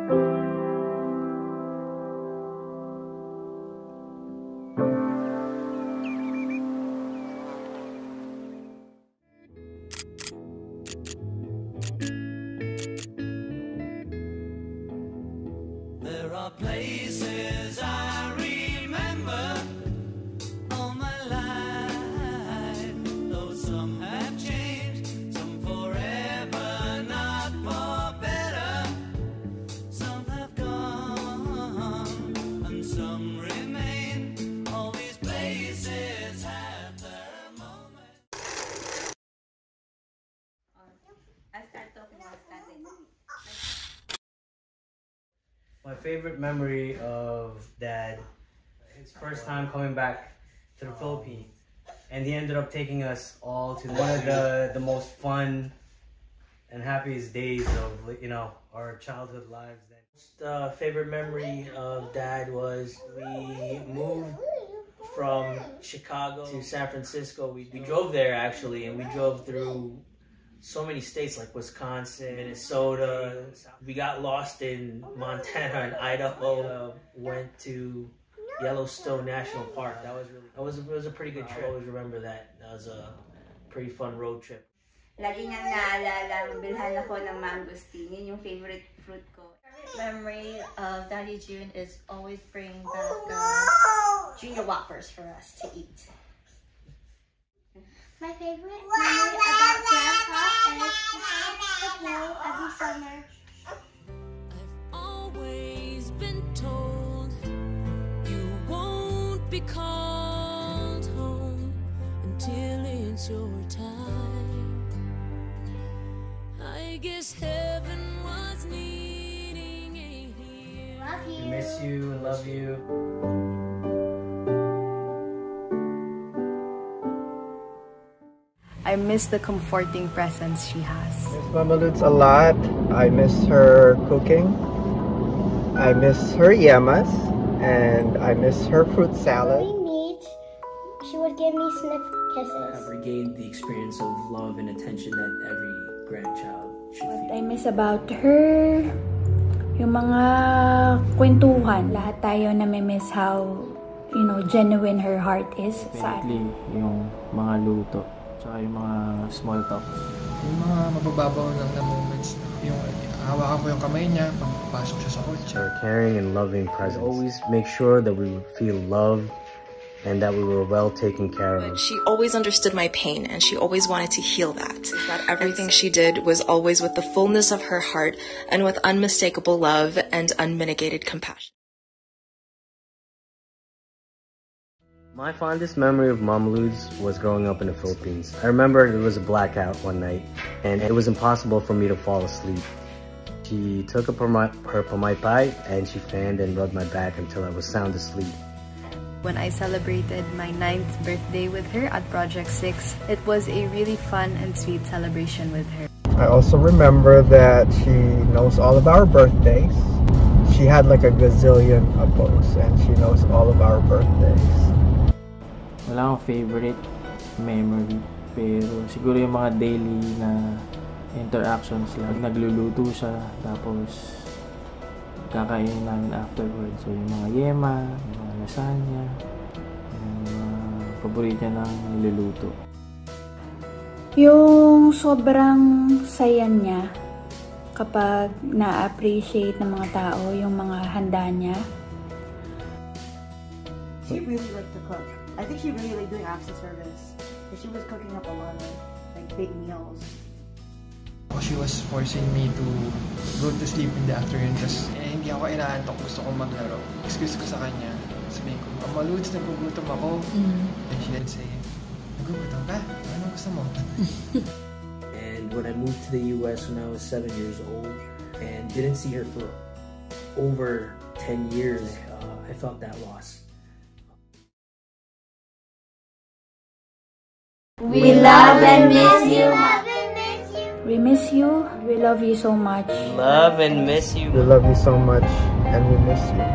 There are places I remember all my life, though some have changed, some forever, not for better. Some have gone and some remain. All these places have their moments. I'll start talking about that. My favorite memory of Dad, his first time coming back to the Philippines, and he ended up taking us all to one of the most fun and happiest days of, you know, our childhood lives. The favorite memory of Dad was we moved from Chicago to San Francisco. We drove there actually, and we drove through so many states like Wisconsin, Minnesota. We got lost in Montana and Idaho. Went to Yellowstone National Park. It was a pretty good trip. I always remember that. That was a pretty fun road trip. Lagi niyang naalala, bilhan ako ng mangosteen. Yun yung favorite fruit ko. Memory of Daddy June is always bringing back Junior Whoppers for us to eat. My favorite memory about Grandpa is the play every summer. I've always been told you won't be called home until it's your time. I guess heaven was needing a hero. Love you. We miss you and love you. I miss the comforting presence she has. I miss Mama Lutz a lot. I miss her cooking. I miss her yemas. And I miss her fruit salad. When we meet, she would give me sniff kisses. I've regained the experience of love and attention that every grandchild should feel. What I miss about her, yung mga kwentuhan. Lahat tayo namimiss how, you know, genuine her heart is. Definitely, yung mga luto. Tsaka yung mga small talks. Yung mga mabababaw lang na moments. Yung hawakan ko yung kamay niya pagpasok siya sa kotse. Her caring and loving presence. Always make sure that we would feel loved and that we were well taken care of. She always understood my pain and she always wanted to heal that. That everything she did was always with the fullness of her heart and with unmistakable love and unmitigated compassion. My fondest memory of Mama Lutz was growing up in the Philippines. I remember it was a blackout one night and it was impossible for me to fall asleep. She took her pamaypay and she fanned and rubbed my back until I was sound asleep. When I celebrated my 9th birthday with her at Project 6, it was a really fun and sweet celebration with her. I also remember that she knows all of our birthdays. She had like a gazillion of books and she knows all of our birthdays. Wala akong favorite memory, pero siguro yung mga daily na interactions lang. Nagluluto siya, tapos kakainin namin afterwards. So yung mga yema, yung mga lasagna, yung mga paborito niya ng niluluto. Yung sobrang saya niya kapag na-appreciate ng mga tao yung mga handa niya. She really liked to cook. I think she really liked doing acts of service. She was cooking up a lot of like big meals. She was forcing me to go to sleep in the afternoon kasi hindi ako inaantok, gusto kong maglaro. Excuse ko sa kanya, sabihin ko, Mama Lutz, nagugutom ako. And she would say, nagugutom ka? Anong gusto mo? And when I moved to the US when I was 7 years old and didn't see her for over 10 years, I felt that loss. We love and miss you. We miss you. We love you so much. Love and miss you. We love you so much and we miss you.